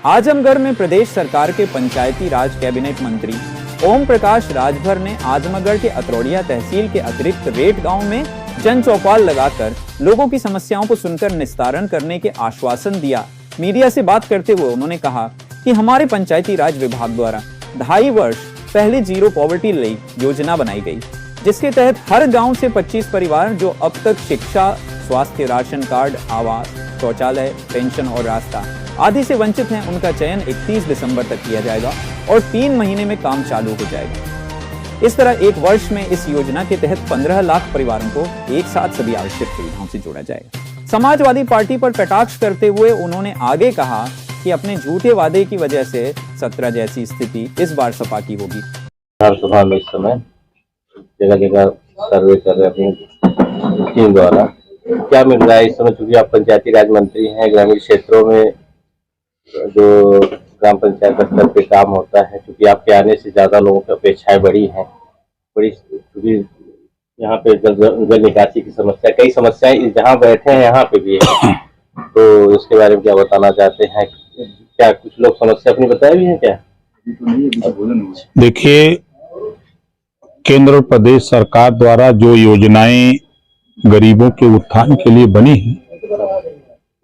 आजमगढ़ में प्रदेश सरकार के पंचायती राज कैबिनेट मंत्री ओम प्रकाश राजभर ने आजमगढ़ के अतरौड़िया तहसील के अतिरिक्त रेट गांव में जन चौपाल लगाकर लोगों की समस्याओं को सुनकर निस्तारण करने के आश्वासन दिया। मीडिया से बात करते हुए उन्होंने कहा कि हमारे पंचायती राज विभाग द्वारा 2.5 वर्ष पहले जीरो पॉवर्टी लेन योजना बनाई गई, जिसके तहत हर गांव से 25 परिवार जो अब तक शिक्षा, स्वास्थ्य, राशन कार्ड, आवास, शौचालय, पेंशन और रास्ता आदि से वंचित हैं, उनका चयन 31 दिसंबर तक किया जाएगा और 3 महीने में काम चालू हो जाएगा। इस तरह 1 वर्ष में इस योजना के तहत 15 लाख परिवारों को एक साथ सभी आवश्यक सुविधाओं से जोड़ा जाएगा। समाजवादी पार्टी पर कटाक्ष करते हुए उन्होंने आगे कहा कि अपने झूठे वादे की वजह से 17 जैसी स्थिति इस बार सपा की होगी। विधानसभा में इस समय जगह जगह सर्वे कर रहे अपनी टीम द्वारा, क्या मिल रहा है इस समय? चूंकि आप पंचायती राज मंत्री हैं, ग्रामीण क्षेत्रों में जो ग्राम पंचायत स्तर पे काम होता है, क्योंकि आपके आने से ज्यादा लोगों की अपेक्षाएं बढ़ी हैं, क्योंकि यहाँ पे जल निकासी की समस्या, कई समस्याएं जहाँ बैठे हैं यहाँ पे भी है, तो इसके बारे में क्या बताना चाहते हैं? क्या कुछ लोग समस्या अपनी बताए भी हैं क्या? देखिए, केंद्र और प्रदेश सरकार द्वारा जो योजनाएं गरीबों के उत्थान के लिए बनी हैं,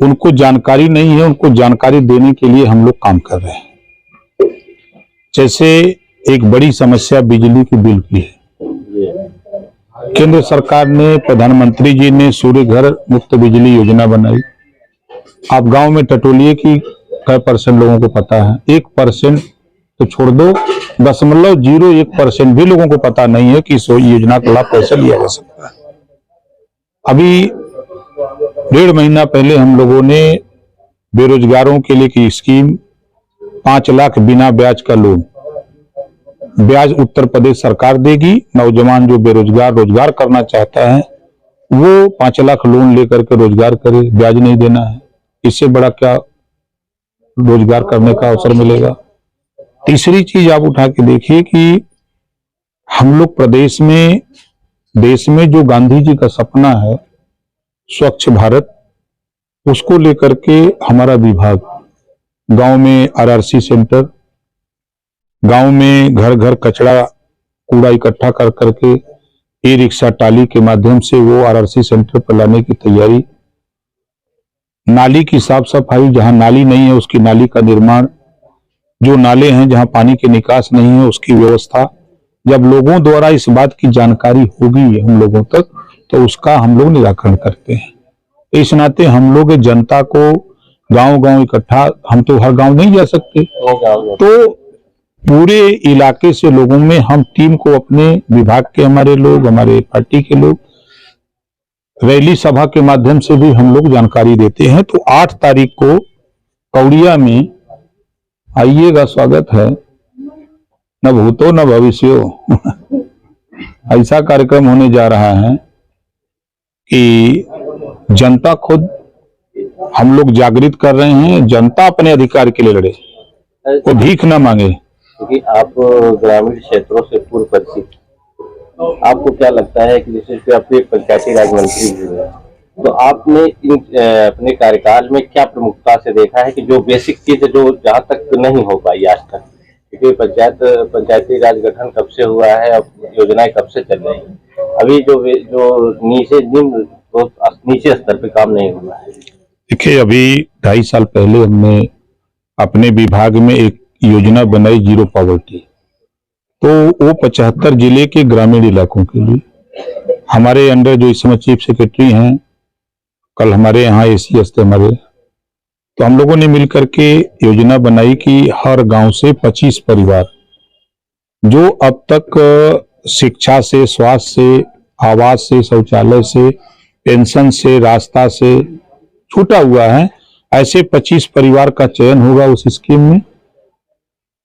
उनको जानकारी नहीं है। उनको जानकारी देने के लिए हम लोग काम कर रहे हैं। जैसे एक बड़ी समस्या बिजली की बिल की है। केंद्र सरकार ने, प्रधानमंत्री जी ने सूर्य घर मुफ्त बिजली योजना बनाई। आप गांव में टटोलिए कि कई % लोगों को पता है? 1% तो छोड़ दो, 0.01% भी लोगों को पता नहीं है कि इस योजना का लाभ कैसे लिया जा सकता है। अभी 1.5 महीना पहले हम लोगों ने बेरोजगारों के लिए की स्कीम 5 लाख बिना ब्याज का लोन, ब्याज उत्तर प्रदेश सरकार देगी। नौजवान जो बेरोजगार रोजगार करना चाहता है वो 5 लाख लोन लेकर के रोजगार करे, ब्याज नहीं देना है। इससे बड़ा क्या रोजगार करने का अवसर मिलेगा? तीसरी चीज आप उठा के देखिए कि हम लोग प्रदेश में, देश में जो गांधी जी का सपना है स्वच्छ भारत, उसको लेकर के हमारा विभाग गांव में RRC सेंटर, गांव में घर घर कचरा कूड़ा इकट्ठा कर करके ई-रिक्शा टाली के माध्यम से वो RRC सेंटर पर लाने की तैयारी, नाली की साफ सफाई, जहां नाली नहीं है उसकी नाली का निर्माण, जो नाले हैं जहां पानी की निकास नहीं है उसकी व्यवस्था। जब लोगों द्वारा इस बात की जानकारी होगी हम लोगों तक, तो उसका हम लोग निराकरण करते हैं। इस नाते हम लोग जनता को गांव-गांव इकट्ठा, हम तो हर गांव नहीं जा सकते, तो पूरे इलाके से लोगों में हम टीम को, अपने विभाग के हमारे लोग, हमारे पार्टी के लोग, रैली सभा के माध्यम से भी हम लोग जानकारी देते हैं। तो 8 तारीख को कौड़िया में आइएगा, स्वागत है, न भूतो न भविष्यो। ऐसा कार्यक्रम होने जा रहा है कि जनता खुद, हम लोग जागृत कर रहे हैं, जनता अपने अधिकार के लिए लड़े, वो भीख ना मांगे। क्योंकि आप ग्रामीण क्षेत्रों से पूर्व परिचित, आपको क्या लगता है कि जैसे आप एक पंचायती राज मंत्री हुए, तो आपने अपने कार्यकाल में क्या प्रमुखता से देखा है कि जो बेसिक चीज जो जहाँ तक नहीं हो पाई आज तक? क्योंकि पंचायती राज गठन कब से हुआ है, अब योजनाएं कब से चल रही हैं, अभी जो नीचे स्तर पे काम नहीं हुआ है। देखिए, अभी 2.5 साल पहले हमने अपने विभाग में एक योजना बनाई जीरो पॉवर्टी, तो वो 75 जिले के ग्रामीण इलाकों के लिए। हमारे अंडर जो इस समय चीफ सेक्रेटरी हैं, कल हमारे यहाँ ACS थे हमारे, तो हम लोगों ने मिलकर के योजना बनाई कि हर गांव से 25 परिवार जो अब तक शिक्षा से, स्वास्थ्य से, आवास से, शौचालय से, पेंशन से, रास्ता से छूटा हुआ है, ऐसे 25 परिवार का चयन होगा उस स्कीम में,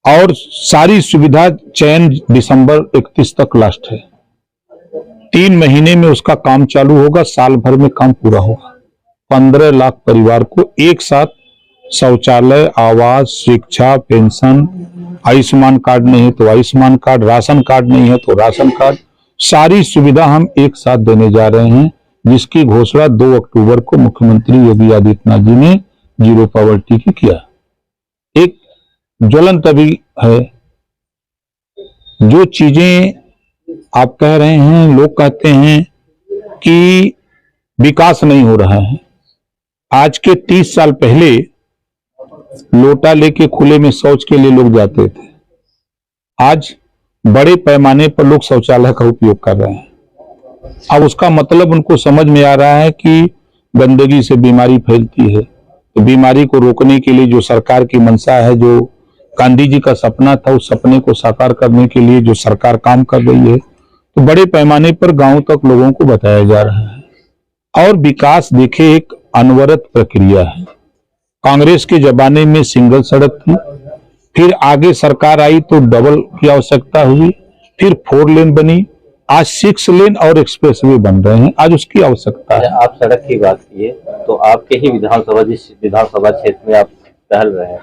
और सारी सुविधा चयन दिसंबर 31 तक लास्ट है। 3 महीने में उसका काम चालू होगा, साल भर में काम पूरा होगा। 15 लाख परिवार को एक साथ शौचालय, आवास, शिक्षा, पेंशन, आयुष्मान कार्ड नहीं है तो आयुष्मान कार्ड, राशन कार्ड नहीं है तो राशन कार्ड, सारी सुविधा हम एक साथ देने जा रहे हैं, जिसकी घोषणा 2 अक्टूबर को मुख्यमंत्री योगी आदित्यनाथ जी ने जीरो पॉवर्टी की किया। एक ज्वलंत अभी है। जो चीजें आप कह रहे हैं, लोग कहते हैं कि विकास नहीं हो रहा है। आज के 30 साल पहले लोटा लेके खुले में शौच के लिए लोग जाते थे। आज बड़े पैमाने पर लोग शौचालय का उपयोग कर रहे हैं। अब उसका मतलब उनको समझ में आ रहा है कि गंदगी से बीमारी फैलती है। तो बीमारी को रोकने के लिए जो सरकार की मंशा है, जो गांधी जी का सपना था, उस सपने को साकार करने के लिए जो सरकार काम कर रही है, तो बड़े पैमाने पर गांव तक लोगों को बताया जा रहा है। और विकास देखे एक अनवरत प्रक्रिया है। कांग्रेस के जमाने में सिंगल सड़क थी, फिर आगे सरकार आई तो डबल की आवश्यकता हुई, फिर 4 लेन बनी, आज 6 लेन और एक्सप्रेसवे बन रहे हैं। आज उसकी आवश्यकता है। आप सड़क की बात किए तो आपके ही जिस विधानसभा क्षेत्र में आप टहल रहे हैं,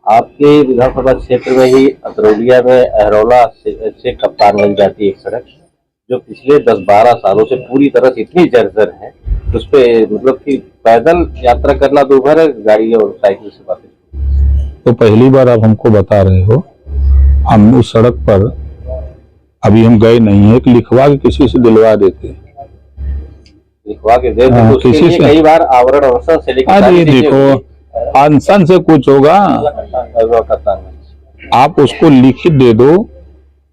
आपके विधानसभा क्षेत्र में ही अतरौलिया में अहरौला से कप्तानगंज जाती है एक सड़क, जो पिछले 10-12 सालों से पूरी तरह से इतनी जर्जर है, उस पे मतलब कि पैदल यात्रा करना दूभर है, गाड़ी और साइकिल से बातें। तो पहली बार आप हमको बता रहे हो, हम उस सड़क पर अभी हम गए नहीं है कि लिखवा के किसी से दिलवा देते, लिखवा के दे तो उसके लिए कई बार आवरण अवसर से लेकर अरे देखो अनशन से कुछ होगा। आप उसको लिखित दे दो,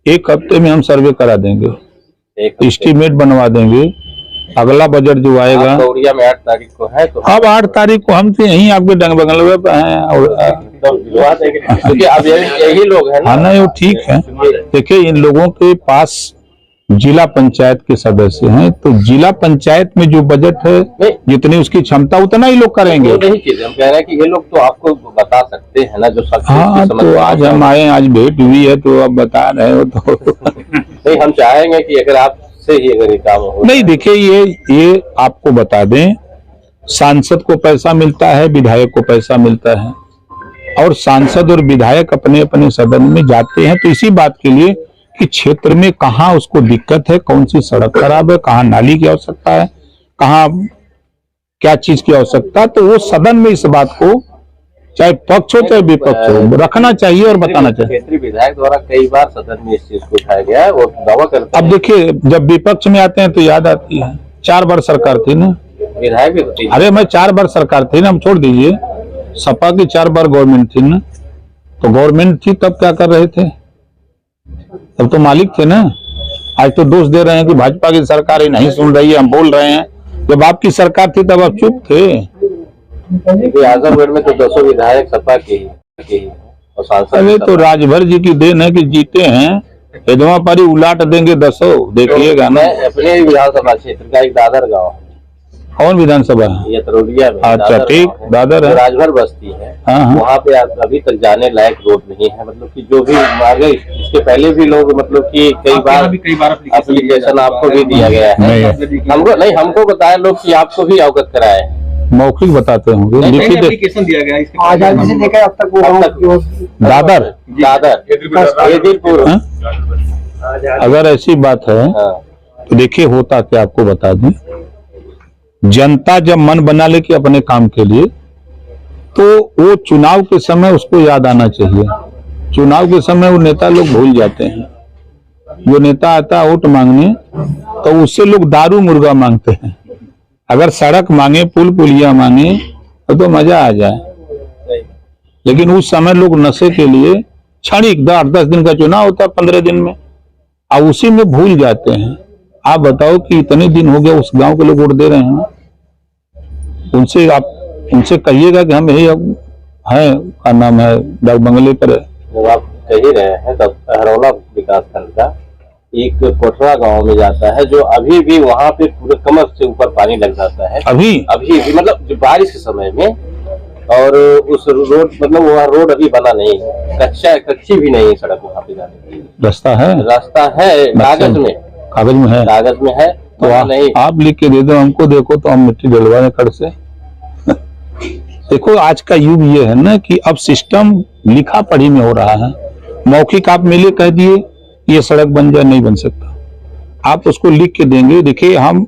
1 हफ्ते में हम सर्वे करा देंगे, एस्टीमेट बनवा देंगे। अगला बजट जो आएगा गौरिया में 8 तारीख को है, तो अब 8 तारीख को हम तो यहीं आपके डंग बंगलवे पे हैं और क्योंकि अब यही लोग हैं ना। हाँ ना, वो ठीक है। देखिए इन लोगों के पास जिला पंचायत के सदस्य हैं, तो जिला पंचायत में जो बजट है, जितनी उसकी क्षमता उतना ही लोग करेंगे। यही चीज हम कह रहे हैं कि ये लोग तो आपको बता सकते हैं ना, जो हाँ तो आज हम आए, आज भेंट हुई है तो आप बता रहे हो तो नहीं, हम चाहेंगे कि अगर आप से ही अगर ये काम हो। नहीं देखिए, ये आपको बता दें, सांसद को पैसा मिलता है, विधायक को पैसा मिलता है, और सांसद और विधायक अपने अपने सदन में जाते हैं तो इसी बात के लिए कि क्षेत्र में कहाँ उसको दिक्कत है, कौन सी सड़क खराब है, कहाँ नाली की आवश्यकता है, कहाँ क्या चीज की आवश्यकता है, तो वो सदन में इस बात को चाहे पक्ष हो चाहे विपक्ष हो रखना चाहिए और बताना चाहिए। क्षेत्रीय विधायक द्वारा कई बार सदन में इस चीज को उठाया गया है, वो दावा करते हैं। अब देखिए, जब विपक्ष में आते हैं तो याद आती है 4 बार सरकार थी ना, विधायक भी होती है। अरे मैं 4 बार सरकार थी ना, हम छोड़ दीजिए, सपा की 4 बार गवर्नमेंट थी ना, तो गवर्नमेंट थी तब क्या कर रहे थे, तब तो मालिक थे ना। आज तो दोष दे रहे हैं कि भाजपा की सरकार ही नहीं सुन रही है, हम बोल रहे हैं। जब आपकी सरकार थी तब आप चुप थे। आजमगढ़ में तो 200 विधायक सपा के ही और सांसद। अरे तो राजभर जी की देन है कि जीते हैं, यदवा पारी उलाट देंगे 200, देखिएगा ना। अपने विधानसभा क्षेत्र का एक दादर गाँव, कौन विधानसभा है? ये तरोलिया में। अच्छा ठीक, दादर है, राजभर बस्ती है। हाँ। वहाँ पे अभी तक जाने लायक रोड नहीं है, मतलब कि जो भी आगे इसके पहले भी लोग मतलब कि कई बार एप्लीकेशन आपको भी दिया गया है। हमको बताया लोग कि आपको भी अवगत कराए हैं। मौखिक बताते होंगे, लिखित एप्लीकेशन दिया गया इसके आजादी से लेकर अब तक वो दादर एदिलपुर। अगर ऐसी बात है तो देखिए होता क्या, आपको बता दूं, जनता जब मन बना ले कि अपने काम के लिए, तो वो चुनाव के समय उसको याद आना चाहिए। चुनाव के समय वो नेता लोग भूल जाते हैं। जो नेता आता है वोट मांगने, तो उससे लोग दारू मुर्गा मांगते हैं। अगर सड़क मांगे, पुल पुलिया मांगे तो मजा आ जाए, लेकिन उस समय लोग नशे के लिए क्षणिक 8-10 दिन का चुनाव होता है, 15 दिन में, और उसी में भूल जाते हैं। आप बताओ कि इतने दिन हो गया उस गांव के लोग वोट दे रहे हैं, उनसे कहिएगा कि हम यही है, का नाम है, डाक बंगले पर। जब आप कह ही रहे हैं तब अहरौला विकास खंड का एक कोठरा गांव में जाता है, जो अभी भी वहाँ पे पूरे कमर से ऊपर पानी लग जाता है अभी भी, मतलब बारिश के समय में। और उस रोड, मतलब वहाँ रोड अभी बना नहीं है, कच्ची भी नहीं है सड़क वहाँ पे जाने की। रास्ता है कागज में है तो नहीं। आप लिख के दे दो हमको, देखो तो हम मिट्टी डलवा दें कड़ से। देखो आज का युग ये है ना कि अब सिस्टम लिखा पढ़ी में हो रहा है। मौखिक आप मिले कह दिए ये सड़क बन जाए, नहीं बन सकता। आप उसको लिख के देंगे। देखिए हम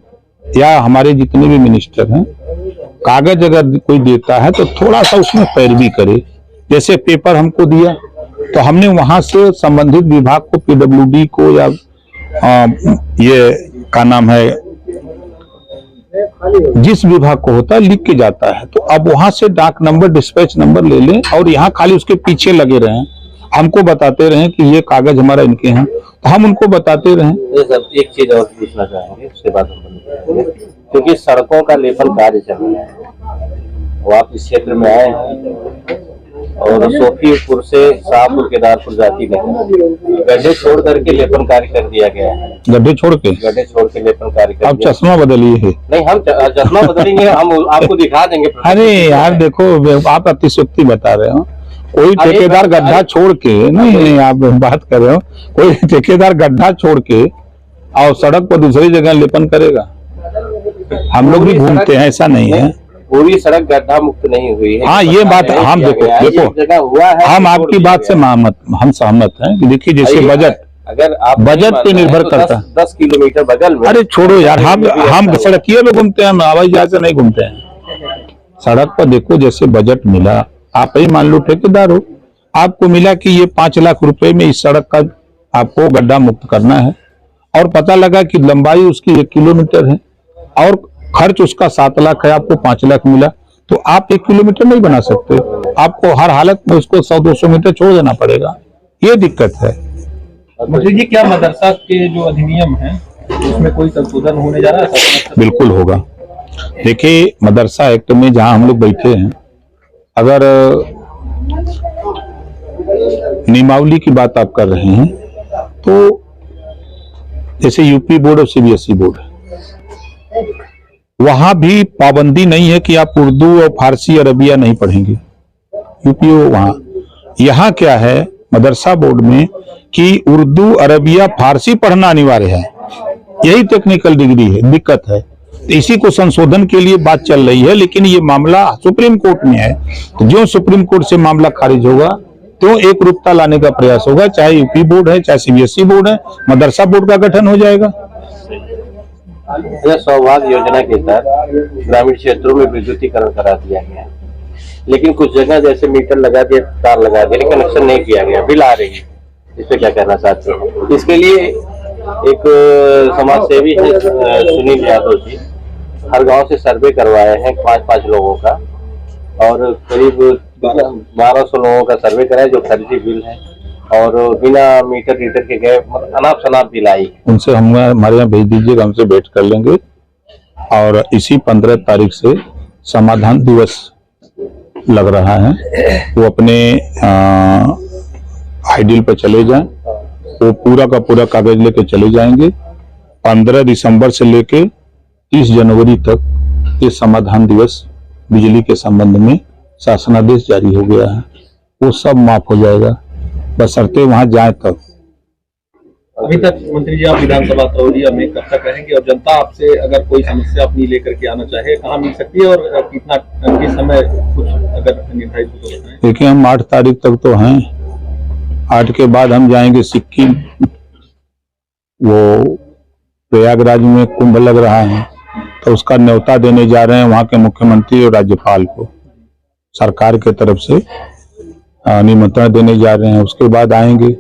या हमारे जितने भी मिनिस्टर हैं, कागज अगर कोई देता है तो थोड़ा सा उसमें पैरवी करे जैसे पेपर हमको दिया तो हमने वहां से संबंधित विभाग को, पीडब्ल्यूडी को या ये का नाम है, जिस विभाग को होता है लिख के जाता है, तो अब वहां से डाक नंबर, डिस्पैच नंबर ले लें और यहाँ खाली उसके पीछे लगे रहें, हमको बताते रहें कि ये कागज हमारा इनके हैं, तो हम उनको बताते रहें। सर एक चीज और पूछना चाहेंगे, उसके बाद हम बंद करेंगे, क्योंकि सड़कों का लेपन कार्य चल रहा है, वो आप इस क्षेत्र में आए हैं और सोफीपुर से शाहपुर केदारपुर जाती नहीं, गड्ढे छोड़ करके लेपन कार्य कर दिया गया है। गड्ढे छोड़ के लेपन कार्य कर आप चश्मा बदलिए है। नहीं, हम चश्मा बदलेंगे, हम आपको दिखा देंगे। अरे यार देखो, आप अतिशयोक्ति बता रहे हो। कोई ठेकेदार गड्ढा छोड़ के, नहीं आप बात कर रहे हो, कोई ठेकेदार गड्ढा छोड़ के और सड़क पर दूसरी जगह लेपन करेगा? हम लोग भी घूमते हैं, ऐसा नहीं है। पूरी सड़क गड्ढा मुक्त नहीं हुई है। हाँ, ये बात हम देखो हुआ है, हम आपकी बात से हम सहमत हैं कि देखिए जैसे बजट, अगर आप बजट पे निर्भर करता है। 10 किलोमीटर बगल में, अरे छोड़ो यार, हम सड़किए में घूमते हैं, हम हवाई जहाज से नहीं घूमते हैं। सड़क पर देखो, जैसे बजट मिला, आप ही मान लो ठेकेदार हो, आपको मिला कि ये 5 लाख रुपए में इस सड़क का आपको गड्ढा मुक्त करना है, और पता लगा कि लंबाई उसकी 1 किलोमीटर है और खर्च उसका 7 लाख है, आपको 5 लाख मिला, तो आप 1 किलोमीटर नहीं बना सकते, आपको हर हालत में उसको 100-200 मीटर छोड़ देना पड़ेगा। ये दिक्कत है। मंत्री जी, क्या मदरसा के जो अधिनियम है उसमें कोई संशोधन होने जा रहा है? बिल्कुल होगा। देखिए, मदरसा एक्ट में जहां हम लोग बैठे हैं, अगर नियमावली की बात आप कर रहे हैं, तो जैसे यूपी बोर्ड और सीबीएसई बोर्ड, वहां भी पाबंदी नहीं है कि आप उर्दू और फारसी अरबिया नहीं पढ़ेंगे, यूपीओ वहां। यहाँ क्या है मदरसा बोर्ड में कि उर्दू, अरबिया, फारसी पढ़ना अनिवार्य है, यही टेक्निकल डिग्री है। दिक्कत है, इसी को संशोधन के लिए बात चल रही है, लेकिन ये मामला सुप्रीम कोर्ट में है, तो जो सुप्रीम कोर्ट से मामला खारिज होगा तो एक रूपता लाने का प्रयास होगा, चाहे यूपी बोर्ड है, चाहे सीबीएसई बोर्ड है, मदरसा बोर्ड का गठन हो जाएगा। सौभाग्य योजना के तहत ग्रामीण क्षेत्रों में विद्युतीकरण करा दिया गया, लेकिन कुछ जगह जैसे मीटर लगा दिया, तार लगा दिया, लेकिन कनेक्शन नहीं किया गया, बिल आ रही है। इस पे क्या कहना चाहते हैं? इसके लिए एक समाज सेवी है सुनील यादव जी, हर गांव से सर्वे करवाए हैं 5-5 लोगों का, और करीब 1200 लोगों का सर्वे कराया जो फर्जी बिल है और बिना मीटर रीडर के गए, अनाप शनाप बिल आई। उनसे हम हमारे यहाँ भेज दीजिएगा, हमसे भेंट कर लेंगे, और इसी 15 तारीख से समाधान दिवस लग रहा है, वो अपने आइडियल पे चले जाएं, वो पूरा का पूरा कागज लेके चले जाएंगे। 15 दिसंबर से लेके 30 जनवरी तक ये समाधान दिवस बिजली के संबंध में शासनादेश जारी हो गया है, वो सब माफ हो जाएगा, बशर्ते वहां जाए तक। अभी तक मंत्री जी आप विधानसभा तरौलिया में कब तक रहेंगे, और जनता आपसे अगर कोई समस्या अपनी लेकर के आना चाहे कहाँ मिल सकती है, और कितना किस समय कुछ अगर निर्धारित हो तो बताएं। देखिए, हम 8 तारीख तक तो हैं, 8 के बाद हम जाएंगे सिक्किम, वो प्रयागराज में कुंभ लग रहा है, तो उसका न्योता देने जा रहे हैं वहां के मुख्यमंत्री और राज्यपाल को, सरकार के तरफ से निमंत्रण देने जा रहे हैं। उसके बाद आएंगे,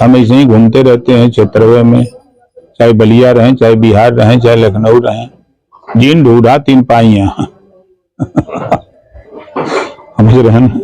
हम ऐसे ही घूमते रहते हैं क्षेत्रवे में, चाहे बलिया रहें, चाहे बिहार रहें, चाहे लखनऊ रहें, जिन ढूंढा 3 पाइयां। समझ रहे हैं।